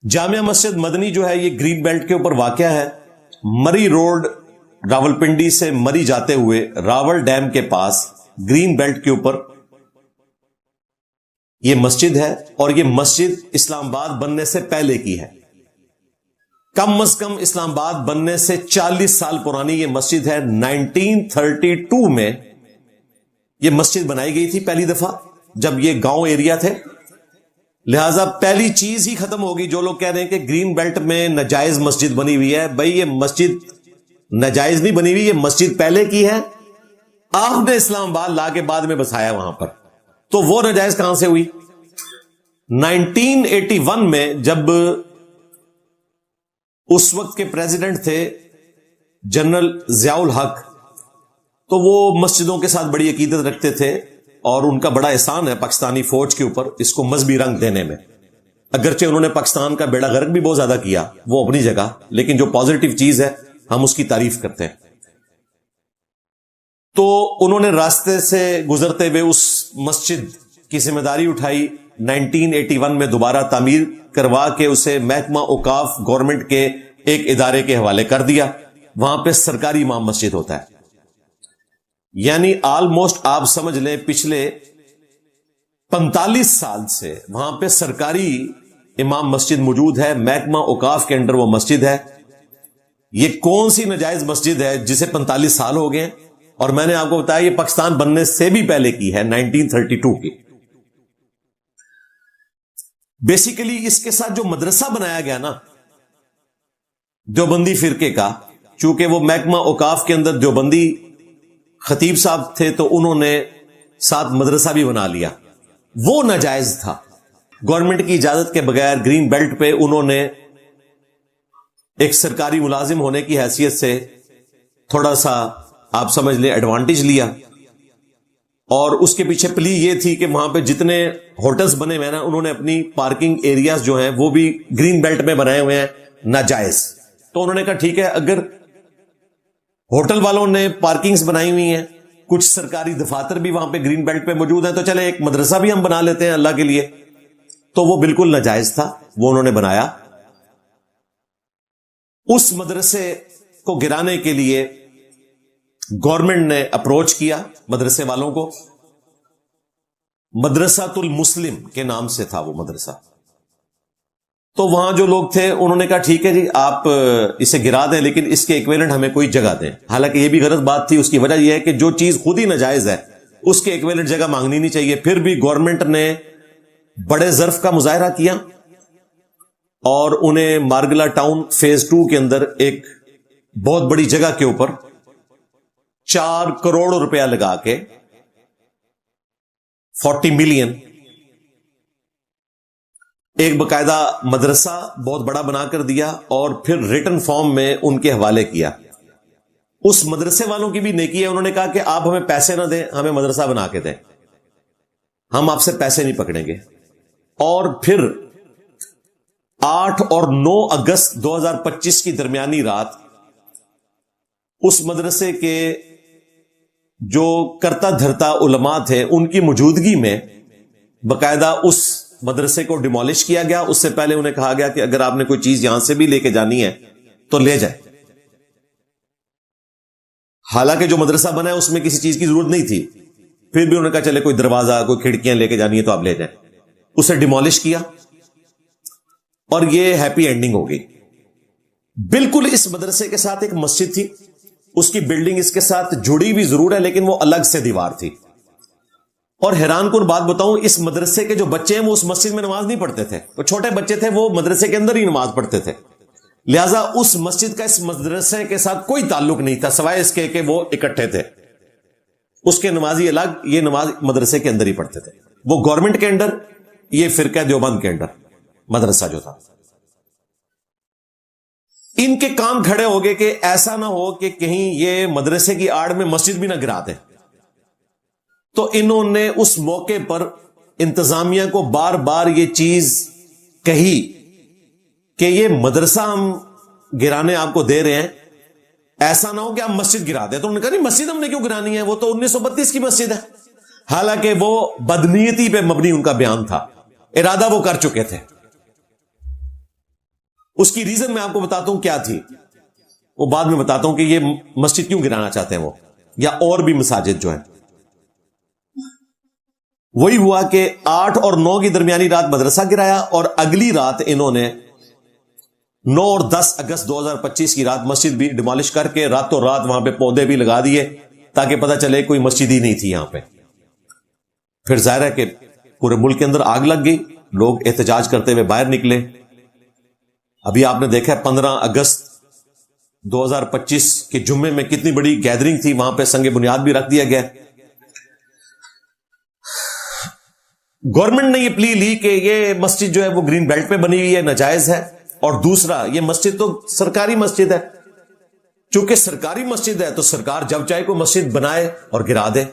جامع مسجد مدنی جو ہے یہ گرین بیلٹ کے اوپر واقع ہے. مری روڈ راولپنڈی سے مری جاتے ہوئے راول ڈیم کے پاس گرین بیلٹ کے اوپر یہ مسجد ہے, اور یہ مسجد اسلام آباد بننے سے پہلے کی ہے. کم از کم اسلام آباد بننے سے 40 سال پرانی یہ مسجد ہے. 1932 میں یہ مسجد بنائی گئی تھی پہلی دفعہ, جب یہ گاؤں ایریا تھے. لہذا پہلی چیز ہی ختم ہوگی. جو لوگ کہہ رہے ہیں کہ گرین بیلٹ میں ناجائز مسجد بنی ہوئی ہے, بھائی یہ مسجد ناجائز نہیں بنی ہوئی, یہ مسجد پہلے کی ہے. آپ نے اسلام آباد لا کے بعد میں بسایا وہاں پر, تو وہ ناجائز کہاں سے ہوئی؟ 1981 میں جب اس وقت کے پریزیڈنٹ تھے جنرل ضیاء الحق, تو وہ مسجدوں کے ساتھ بڑی عقیدت رکھتے تھے, اور ان کا بڑا احسان ہے پاکستانی فوج کے اوپر اس کو مذہبی رنگ دینے میں. اگرچہ انہوں نے پاکستان کا بیڑا غرق بھی بہت زیادہ کیا, وہ اپنی جگہ, لیکن جو پازیٹیو چیز ہے ہم اس کی تعریف کرتے ہیں. تو انہوں نے راستے سے گزرتے ہوئے اس مسجد کی ذمہ داری اٹھائی. 1981 میں دوبارہ تعمیر کروا کے اسے محکمہ اوقاف گورنمنٹ کے ایک ادارے کے حوالے کر دیا. وہاں پہ سرکاری امام مسجد ہوتا ہے. یعنی آلموسٹ آپ سمجھ لیں پچھلے 45 سال سے وہاں پہ سرکاری امام مسجد موجود ہے. محکمہ اوقاف کے انڈر وہ مسجد ہے. یہ کون سی ناجائز مسجد ہے جسے 45 سال ہو گئے ہیں؟ اور میں نے آپ کو بتایا یہ پاکستان بننے سے بھی پہلے کی ہے, 1932 کی. بیسیکلی اس کے ساتھ جو مدرسہ بنایا گیا نا دیوبندی فرقے کا, چونکہ وہ محکمہ اوقاف کے اندر دیوبندی خطیب صاحب تھے تو انہوں نے ساتھ مدرسہ بھی بنا لیا, وہ ناجائز تھا. گورنمنٹ کی اجازت کے بغیر گرین بیلٹ پہ انہوں نے ایک سرکاری ملازم ہونے کی حیثیت سے تھوڑا سا آپ سمجھ لیں ایڈوانٹیج لیا, اور اس کے پیچھے پلی یہ تھی کہ وہاں پہ جتنے ہوٹلز بنے ہوئے ہیں نا, انہوں نے اپنی پارکنگ ایریاز جو ہیں وہ بھی گرین بیلٹ میں بنائے ہوئے ہیں ناجائز. تو انہوں نے کہا ٹھیک ہے, اگر ہوٹل والوں نے پارکنگز بنائی ہوئی ہیں, کچھ سرکاری دفاتر بھی وہاں پہ گرین بیلٹ پہ موجود ہیں, تو چلے ایک مدرسہ بھی ہم بنا لیتے ہیں اللہ کے لیے. تو وہ بالکل ناجائز تھا, وہ انہوں نے بنایا. اس مدرسے کو گرانے کے لیے گورنمنٹ نے اپروچ کیا مدرسے والوں کو. مدرسۃ المسلم کے نام سے تھا وہ مدرسہ. تو وہاں جو لوگ تھے انہوں نے کہا ٹھیک ہے جی آپ اسے گرا دیں, لیکن اس کے ایکویلنٹ ہمیں کوئی جگہ دیں. حالانکہ یہ بھی غلط بات تھی. اس کی وجہ یہ ہے کہ جو چیز خود ہی ناجائز ہے اس کے ایکویلنٹ جگہ مانگنی نہیں چاہیے. پھر بھی گورنمنٹ نے بڑے ظرف کا مظاہرہ کیا اور انہیں مارگلا ٹاؤن فیز 2 کے اندر ایک بہت بڑی جگہ کے اوپر 4 کروڑ روپیہ لگا کے 40 ملین ایک باقاعدہ مدرسہ بہت بڑا بنا کر دیا, اور پھر ریٹن فارم میں ان کے حوالے کیا. اس مدرسے والوں کی بھی نیکی ہے, انہوں نے کہا کہ آپ ہمیں پیسے نہ دیں, ہمیں مدرسہ بنا کے دیں, ہم آپ سے پیسے نہیں پکڑیں گے. اور پھر 8 اور 9 اگست 2025 کی درمیانی رات اس مدرسے کے جو کرتا دھرتا علماء تھے ان کی موجودگی میں باقاعدہ اس مدرسے کو ڈیمولش کیا گیا. اس سے پہلے انہیں کہا گیا کہ اگر آپ نے کوئی چیز یہاں سے بھی لے کے جانی ہے تو لے جائے. حالانکہ جو مدرسہ بنا ہے اس میں کسی چیز کی ضرورت نہیں تھی, پھر بھی انہوں نے کہا چلے کوئی دروازہ کوئی کھڑکیاں لے کے جانی ہے تو آپ لے جائیں. اسے ڈیمولش کیا اور یہ ہیپی اینڈنگ ہو گئی. بالکل اس مدرسے کے ساتھ ایک مسجد تھی, اس کی بلڈنگ اس کے ساتھ جڑی بھی ضرور ہے لیکن وہ الگ سے دیوار تھی. اور حیران کن بات بتاؤں, اس مدرسے کے جو بچے ہیں وہ اس مسجد میں نماز نہیں پڑھتے تھے. وہ چھوٹے بچے تھے, وہ مدرسے کے اندر ہی نماز پڑھتے تھے. لہٰذا اس مسجد کا اس مدرسے کے ساتھ کوئی تعلق نہیں تھا سوائے اس کے کہ وہ اکٹھے تھے. اس کے نمازی الگ, یہ نماز مدرسے کے اندر ہی پڑھتے تھے. وہ گورنمنٹ کے انڈر, یہ فرقہ دیوبند کے انڈر مدرسہ جو تھا. ان کے کام کھڑے ہو گئے کہ ایسا نہ ہو کہ کہیں یہ مدرسے کی آڑ میں مسجد بھی نہ گرا دیں. تو انہوں نے اس موقع پر انتظامیہ کو بار بار یہ چیز کہی کہ یہ مدرسہ ہم گرانے آپ کو دے رہے ہیں, ایسا نہ ہو کہ آپ مسجد گرا دیں. تو انہوں نے کہا نہیں مسجد ہم نے کیوں گرانی ہے, وہ تو 1932 کی مسجد ہے. حالانکہ وہ بدنیتی پہ مبنی ان کا بیان تھا, ارادہ وہ کر چکے تھے. اس کی ریزن میں آپ کو بتاتا ہوں کیا تھی، وہ بعد میں بتاتا ہوں کہ یہ مسجد کیوں گرانا چاہتے ہیں وہ، یا اور بھی مساجد جو ہیں۔ وہی ہوا کہ 8 اور 9 کی درمیانی رات مدرسہ گرایا، اور اگلی رات انہوں نے 9 اور 10 اگست 2025 کی رات مسجد بھی ڈیمالش کر کے راتوں رات وہاں پہ پودے بھی لگا دیے تاکہ پتہ چلے کوئی مسجد ہی نہیں تھی یہاں پہ۔ پھر ظاہر ہے کہ پورے ملک کے اندر آگ لگ گئی، لوگ احتجاج کرتے ہوئے باہر نکلے۔ ابھی آپ نے دیکھا 15 اگست 2025 کے جمعے میں کتنی بڑی گیدرنگ تھی، وہاں پہ سنگ بنیاد بھی رکھ دیا گیا۔ گورنمنٹ نے یہ پلی لی کہ یہ مسجد جو ہے وہ گرین بیلٹ پہ بنی ہوئی ہے، ناجائز ہے، اور دوسرا یہ مسجد تو سرکاری مسجد ہے، چونکہ سرکاری مسجد ہے تو سرکار جب چاہے کوئی مسجد بنائے اور گرا دے،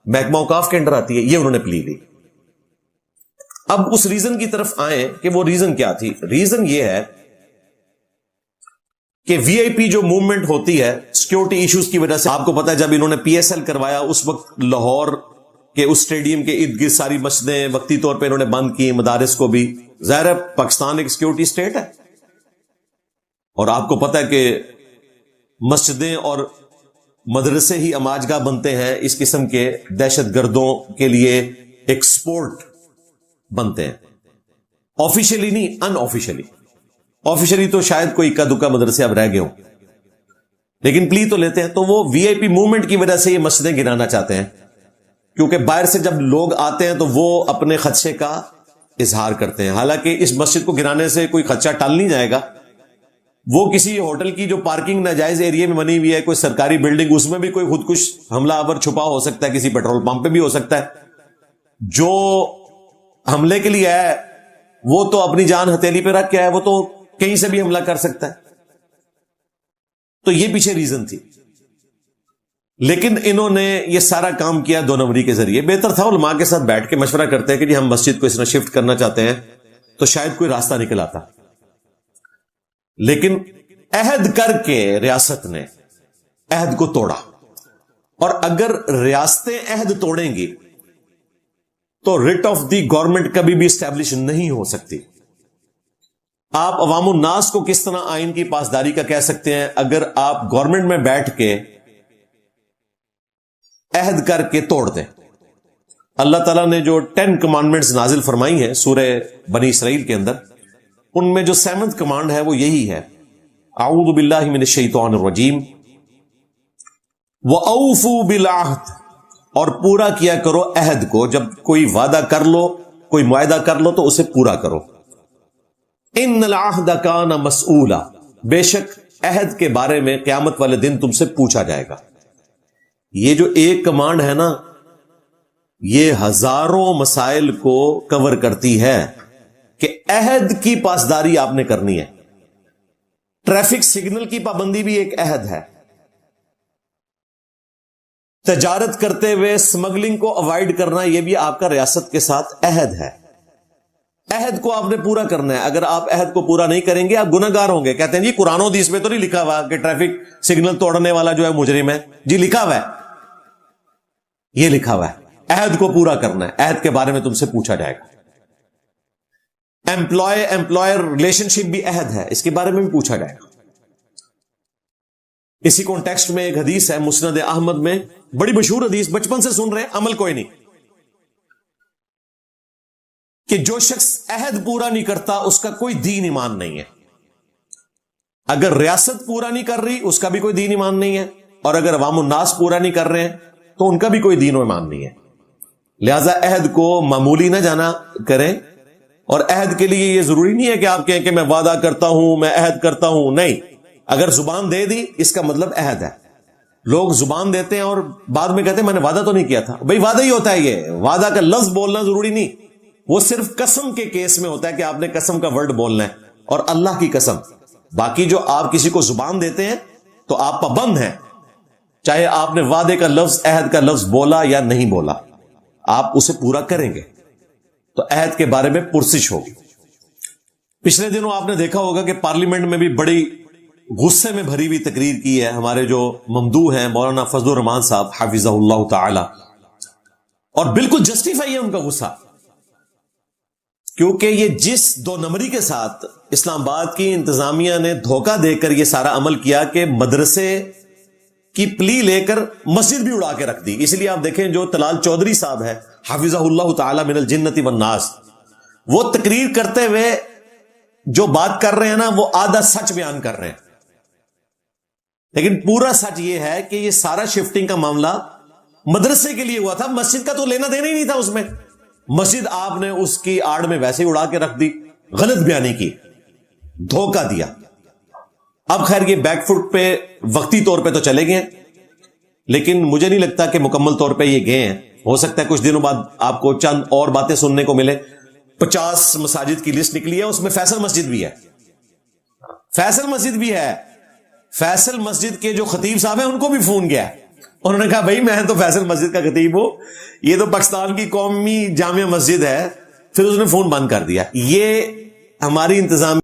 محکمہ اوقاف کے انڈر آتی ہے، یہ انہوں نے پلی لی۔ اب اس ریزن کی طرف آئیں کہ وہ ریزن کیا تھی۔ ریزن یہ ہے کہ وی آئی پی جو موومنٹ ہوتی ہے سیکورٹی ایشوز کی وجہ سے، آپ کو پتا ہے جب انہوں نے پی ایس ایل کروایا اس وقت لاہور کے اس اسٹیڈیم کے ارد گرد ساری مسجدیں وقتی طور پہ انہوں نے بند کی، مدارس کو بھی۔ ظاہر ہے پاکستان ایک سیکورٹی اسٹیٹ ہے، اور آپ کو پتا ہے کہ مسجدیں اور مدرسے ہی اماجگاہ بنتے ہیں اس قسم کے دہشت گردوں کے لیے، ایک سپورٹ بنتے ہیں، آفیشلی نہیں، ان آفیشلی۔ آفیشلی تو شاید کوئی اکا دکا مدرسے اب رہ گئے ہوں، لیکن پلی تو لیتے ہیں۔ تو وہ وی آئی پی موومنٹ کی وجہ سے یہ مسجدیں گرانا چاہتے ہیں، کیونکہ باہر سے جب لوگ آتے ہیں تو وہ اپنے خدشے کا اظہار کرتے ہیں۔ حالانکہ اس مسجد کو گرانے سے کوئی خدشہ ٹال نہیں جائے گا، وہ کسی ہوٹل کی جو پارکنگ ناجائز ایریا میں بنی ہوئی ہے، کوئی سرکاری بلڈنگ، اس میں بھی کوئی خودکش حملہ آور چھپا ہو سکتا ہے، کسی پیٹرول پمپ پہ بھی ہو سکتا ہے۔ جو حملے کے لیے ہے وہ تو اپنی جان ہتھیلی پہ رکھ کے ہے، وہ تو کہیں سے بھی حملہ کر سکتا ہے۔ تو یہ پیچھے ریزن تھی، لیکن انہوں نے یہ سارا کام کیا 2 نمبری کے ذریعے۔ بہتر تھا علماء کے ساتھ بیٹھ کے مشورہ کرتے ہیں کہ جی ہم مسجد کو اس طرح شفٹ کرنا چاہتے ہیں، تو شاید کوئی راستہ نکل آتا، لیکن عہد کر کے ریاست نے عہد کو توڑا، اور اگر ریاستیں عہد توڑیں گی تو ریٹ آف دی گورنمنٹ کبھی بھی اسٹیبلش نہیں ہو سکتی۔ آپ عوام الناس کو کس طرح آئین کی پاسداری کا کہہ سکتے ہیں اگر آپ گورنمنٹ میں بیٹھ کے عہد کر کے توڑ دیں؟ اللہ تعالیٰ نے جو 10 کمانڈمنٹس نازل فرمائی ہیں سورہ بنی اسرائیل کے اندر، ان میں جو 7th کمانڈ ہے وہ یہی ہے، اعوذ باللہ من الشیطان الرجیم، وَأَوْفُوا بِالْعَهْدِ، اور پورا کیا کرو عہد کو۔ جب کوئی وعدہ کر لو، کوئی معاہدہ کر لو تو اسے پورا کرو۔ ان العہد کان مسئولا، بے شک عہد کے بارے میں قیامت والے دن تم سے پوچھا جائے گا۔ یہ جو ایک کمانڈ ہے نا، یہ ہزاروں مسائل کو کور کرتی ہے کہ عہد کی پاسداری آپ نے کرنی ہے۔ ٹریفک سگنل کی پابندی بھی ایک عہد ہے، تجارت کرتے ہوئے اسمگلنگ کو اوائڈ کرنا یہ بھی آپ کا ریاست کے ساتھ عہد ہے۔ عہد کو آپ نے پورا کرنا ہے، اگر آپ عہد کو پورا نہیں کریں گے آپ گناہ گار ہوں گے۔ کہتے ہیں جی قرآن و حدیث میں تو نہیں لکھا ہوا کہ ٹریفک سگنل توڑنے والا جو ہے مجرم ہے۔ جی لکھا ہوا ہے، یہ لکھا ہوا ہے، عہد کو پورا کرنا ہے، عہد کے بارے میں تم سے پوچھا جائے گا۔ امپلائر ریلیشن شپ بھی عہد ہے، اس کے بارے میں بھی پوچھا جائے گا۔ اسی کانٹیکسٹ میں ایک حدیث ہے مسند احمد میں، بڑی مشہور حدیث، بچپن سے سن رہے ہیں، عمل کوئی نہیں، کہ جو شخص عہد پورا نہیں کرتا اس کا کوئی دین ایمان نہیں ہے۔ اگر ریاست پورا نہیں کر رہی اس کا بھی کوئی دین ایمان نہیں ہے، اور اگر عوام الناس پورا نہیں کر رہے ہیں تو ان کا بھی کوئی دین و ایمان نہیں ہے۔ لہذا عہد کو معمولی نہ جانا کریں، اور عہد کے لیے یہ ضروری نہیں ہے کہ آپ کہیں کہ میں وعدہ کرتا ہوں، میں عہد کرتا ہوں، نہیں۔ اگر زبان دے دی اس کا مطلب عہد ہے۔ لوگ زبان دیتے ہیں اور بعد میں کہتے ہیں میں نے وعدہ تو نہیں کیا تھا۔ بھئی وعدہ ہی ہوتا ہے، یہ وعدہ کا لفظ بولنا ضروری نہیں، وہ صرف قسم کے کیس میں ہوتا ہے کہ آپ نے قسم کا ورڈ بولنا ہے، اور اللہ کی قسم۔ باقی جو آپ کسی کو زبان دیتے ہیں تو آپ پابند ہیں، چاہے آپ نے وعدے کا لفظ، عہد کا لفظ بولا یا نہیں بولا، آپ اسے پورا کریں گے تو عہد کے بارے میں پرسش ہوگی۔ پچھلے دنوں آپ نے دیکھا ہوگا کہ پارلیمنٹ میں بھی بڑی غصے میں بھری ہوئی تقریر کی ہے ہمارے جو ممدوح ہیں مولانا فضل الرحمان صاحب حفظہ اللہ تعالی، اور بالکل جسٹیفائی ہے ان کا غصہ۔ کیونکہ یہ جس دو نمبری کے ساتھ اسلام آباد کی انتظامیہ نے دھوکہ دے کر یہ سارا عمل کیا کہ مدرسے کی پلی لے کر مسجد بھی اڑا کے رکھ دی. اس لیے آپ دیکھیں جو طلال چودھری صاحب ہے حفظہ اللہ تعالی من الجنت والناس، وہ تقریر کرتے ہوئے جو بات کر رہے ہیں نا وہ آدھا سچ بیان کر رہے ہیں، لیکن پورا سچ یہ ہے کہ یہ سارا شفٹنگ کا معاملہ مدرسے کے لیے ہوا تھا، مسجد کا تو لینا دینا ہی نہیں تھا. اس میں مسجد آپ نے اس کی آڑ میں ویسے ہی اڑا کے رکھ دی، غلط بیانی کی، دھوکہ دیا. اب خیر یہ بیک فٹ پہ وقتی طور پہ تو چلے گئے ہیں، لیکن مجھے نہیں لگتا کہ مکمل طور پہ یہ گئے ہیں. ہو سکتا ہے کچھ دنوں بعد آپ کو چند اور باتیں سننے کو ملے. 50 مساجد کی لسٹ نکلی ہے، اس میں فیصل مسجد بھی ہے. فیصل مسجد بھی ہے. فیصل مسجد کے جو خطیب صاحب ہیں ان کو بھی فون گیا، انہوں نے کہا بھائی میں تو فیصل مسجد کا خطیب ہوں، یہ تو پاکستان کی قومی جامع مسجد ہے. پھر اس نے فون بند کر دیا. یہ ہماری انتظام